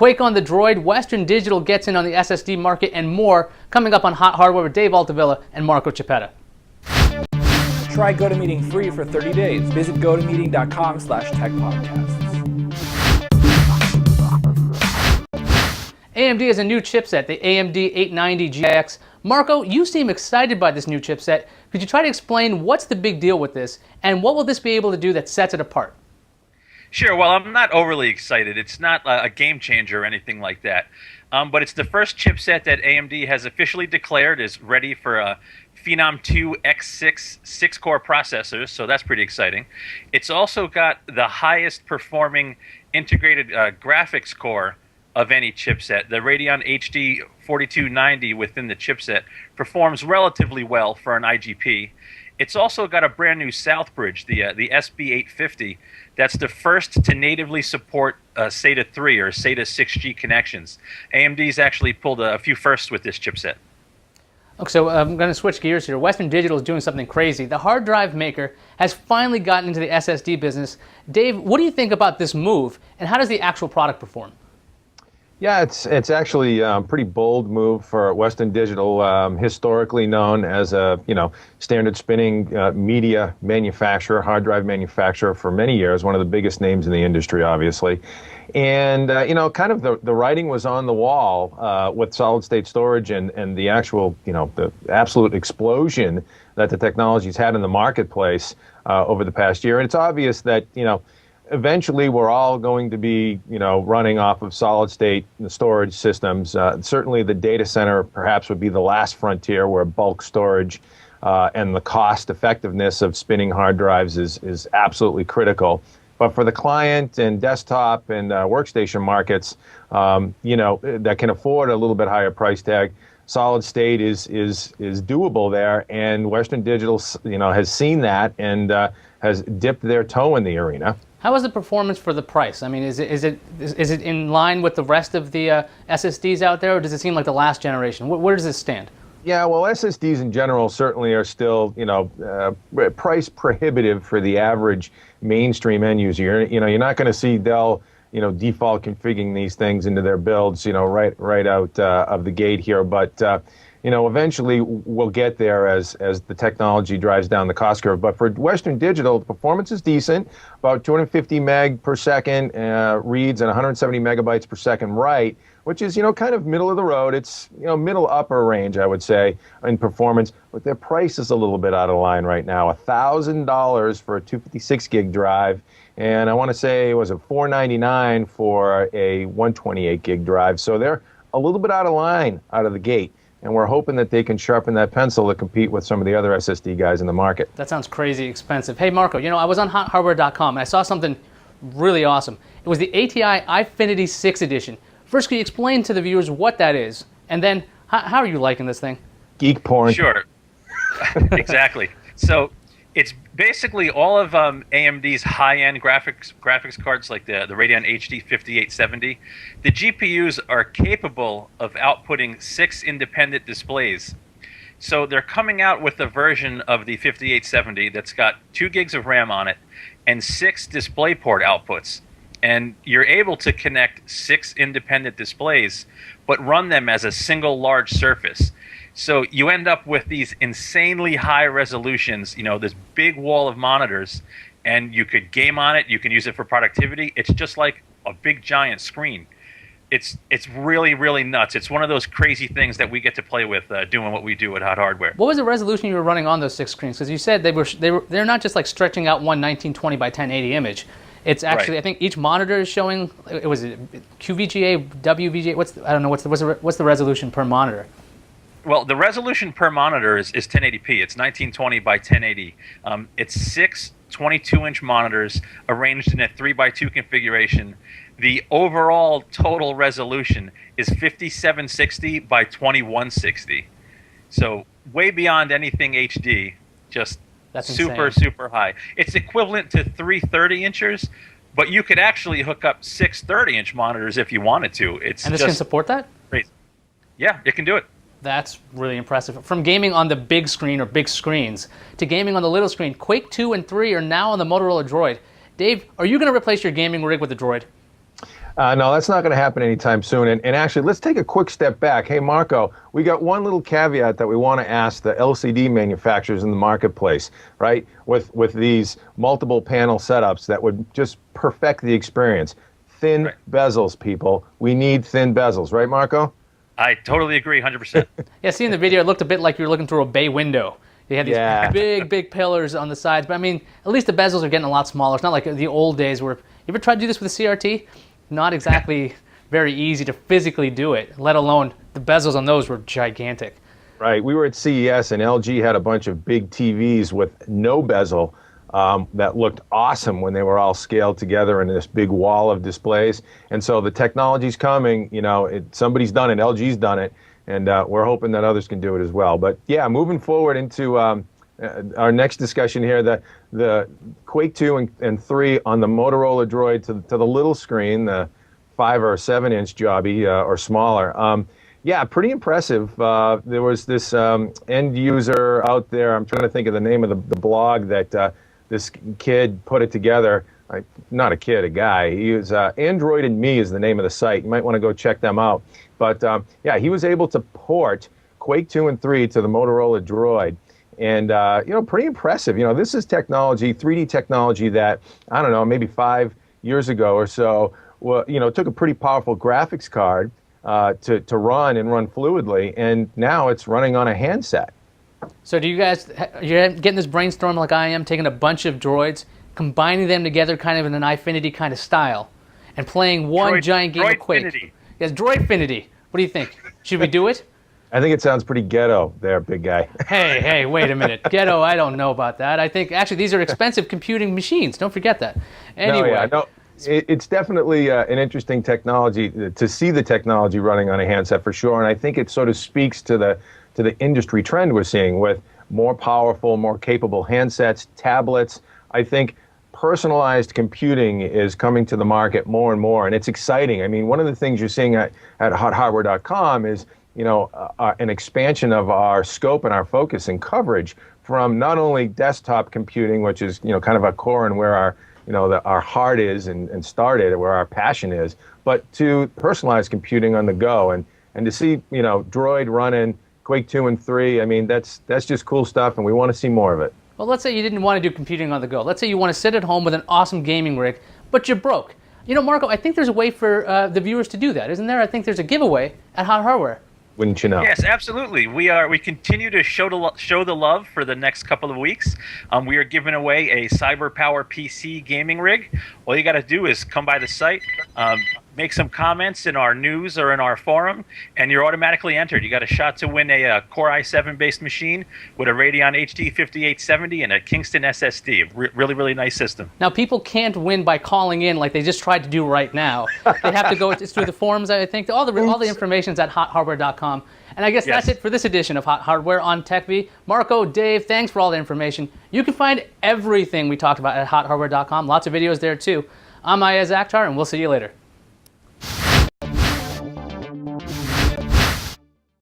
Quake on the Droid, Western Digital gets in on the SSD market, and more coming up on Hot Hardware with Dave Altavilla and Marco Chiappetta. Try GoToMeeting free for 30 days. Visit gotomeeting.com/techpodcasts. AMD has a new chipset, the AMD 890 GX. Marco, you seem excited by this new chipset. Could you try to explain what's the big deal with this, and what will this be able to do that sets it apart? Sure. Well, I'm not overly excited. It's not a game changer or anything like that. But it's the first chipset that AMD has officially declared is ready for a Phenom 2 X6 6-core processors, so that's pretty exciting. It's also got the highest performing integrated graphics core of any chipset. The Radeon HD 4290 within the chipset performs relatively well for an IGP. It's also got a brand new South bridge, the SB850. That's the first to natively support SATA 3 or SATA 6G connections. AMD's actually pulled a few firsts with this chipset. Okay, so I'm going to switch gears here. Western Digital is doing something crazy. The hard drive maker has finally gotten into the SSD business. Dave, what do you think about this move, and how does the actual product perform? Yeah, it's actually a pretty bold move for Western Digital, historically known as a standard spinning media manufacturer, hard drive manufacturer for many years, one of the biggest names in the industry, obviously. And kind of the writing was on the wall with solid state storage and the actual the absolute explosion that the technology's had in the marketplace over the past year. And it's obvious that eventually we're all going to be running off of solid state storage systems. Certainly the data center perhaps would be the last frontier where bulk storage and the cost effectiveness of spinning hard drives is absolutely critical. But for the client and desktop and workstation markets, that can afford a little bit higher price tag, solid state is doable there. And Western Digital has seen that and has dipped their toe in the arena. How is the performance for the price? I mean, is it in line with the rest of the SSDs out there, or does it seem like the last generation? Where does this stand? Yeah, well, SSDs in general certainly are still, price prohibitive for the average mainstream end user. You're not going to see Dell, default configuring these things into their builds, right out of the gate here. But eventually we'll get there as the technology drives down the cost curve. But for Western Digital, the performance is decent, about 250 meg per second reads and 170 megabytes per second write, which is, kind of middle of the road. It's, middle upper range, I would say, in performance. But their price is a little bit out of line right now. $1,000 for a 256 gig drive. And I want to say, was it $499 for a 128 gig drive? So they're a little bit out of line out of the gate. And we're hoping that they can sharpen that pencil to compete with some of the other SSD guys in the market. That sounds crazy expensive. Hey, Marco, I was on HotHardware.com and I saw something really awesome. It was the ATI Eyefinity 6 edition. First, can you explain to the viewers what that is? And then, how are you liking this thing? Geek porn. Sure. Exactly. So it's basically all of AMD's high-end graphics cards, like the Radeon HD 5870. The GPUs are capable of outputting 6 independent displays. So they're coming out with a version of the 5870 that's got 2 gigs of RAM on it and 6 DisplayPort outputs. And you're able to connect 6 independent displays, but run them as a single large surface. So you end up with these insanely high resolutions, this big wall of monitors, and you could game on it. You can use it for productivity. It's just like a big giant screen. It's really, really nuts. It's one of those crazy things that we get to play with doing what we do at Hot Hardware. What was the resolution you were running on those 6 screens? Because you said they're not just like stretching out one 1920 by 1080 image. It's actually, right. I think each monitor is showing. It was QVGA, WVGA. What's the resolution per monitor? Well, the resolution per monitor is 1080p. It's 1920 by 1080. It's 6 22-inch monitors arranged in a 3x2 configuration. The overall total resolution is 5760 by 2160. So way beyond anything HD. Just That's super, insane. super high. It's equivalent to 3 30-inchers, but you could actually hook up 6 30-inch monitors if you wanted to. And this can support that? Crazy. Yeah, it can do it. That's really impressive. From gaming on the big screen or big screens to gaming on the little screen, Quake 2 and 3 are now on the Motorola Droid. Dave, are you going to replace your gaming rig with the Droid? No, that's not going to happen anytime soon. And actually, let's take a quick step back. Hey, Marco, we got one little caveat that we want to ask the LCD manufacturers in the marketplace, right? With these multiple panel setups that would just perfect the experience. Thin bezels, people. We need thin bezels, right, Marco? I totally agree, 100%. Yeah, seeing the video, it looked a bit like you were looking through a bay window. You had these big pillars on the sides, but I mean, at least the bezels are getting a lot smaller. It's not like the old days where, you ever tried to do this with a CRT? Not exactly very easy to physically do it, let alone the bezels on those were gigantic. Right. We were at CES and LG had a bunch of big TVs with no bezel that looked awesome when they were all scaled together in this big wall of displays. And so the technology's coming, you know, somebody's done it, LG's done it, and we're hoping that others can do it as well. But yeah, moving forward into our next discussion here, the Quake 2 and 3 on the Motorola Droid to the little screen, the 5 or 7 inch jobby or smaller. Yeah, pretty impressive. There was this end user out there, I'm trying to think of the name of the blog that this kid put it together. Not a kid, a guy. He was Android and Me is the name of the site. You might want to go check them out. But yeah, he was able to port Quake 2 and 3 to the Motorola Droid. And, you know, pretty impressive. You know, this is technology, 3D technology that, I don't know, maybe 5 years ago or so, well, you know, took a pretty powerful graphics card to run and run fluidly. And now it's running on a handset. So do you guys, you're getting this brainstorm like I am, taking a bunch of droids, combining them together kind of in an Eyefinity kind of style, and playing one giant game of Quake. Droidfinity. Yes, Droidfinity. What do you think? Should we do it? I think it sounds pretty ghetto there, big guy. Hey, wait a minute. Ghetto, I don't know about that. I think, actually, these are expensive computing machines. Don't forget that. Anyway. No, it's definitely an interesting technology to see the technology running on a handset for sure. And I think it sort of speaks to the industry trend we're seeing with more powerful, more capable handsets, tablets. I think personalized computing is coming to the market more and more, and it's exciting. I mean, one of the things you're seeing at HotHardware.com is, you know, an expansion of our scope and our focus and coverage from not only desktop computing, which is, you know, kind of a core and where our, you know, our heart is and started, where our passion is, but to personalized computing on the go, and to see, you know, Droid running Quake 2 and 3. I mean, that's just cool stuff, and we want to see more of it. Well, let's say you didn't want to do computing on the go. Let's say you want to sit at home with an awesome gaming rig, but you're broke. You know, Marco, I think there's a way for the viewers to do that, isn't there? I think there's a giveaway at Hot Hardware. Wouldn't you know? Yes, absolutely. We continue to show the love for the next couple of weeks. We are giving away a CyberPower PC gaming rig. All you got to do is come by the site, make some comments in our news or in our forum, and you're automatically entered. You got a shot to win a Core i7 based machine with a Radeon HD 5870 and a Kingston SSD. Really, really nice system. Now, people can't win by calling in like they just tried to do right now. They have to go through the forums, I think. All the information's at hothardware.com. And I guess that's it for this edition of Hot Hardware on TechV. Marco, Dave, thanks for all the information. You can find everything we talked about at hothardware.com. Lots of videos there, too. I'm Ayaz Akhtar, and we'll see you later.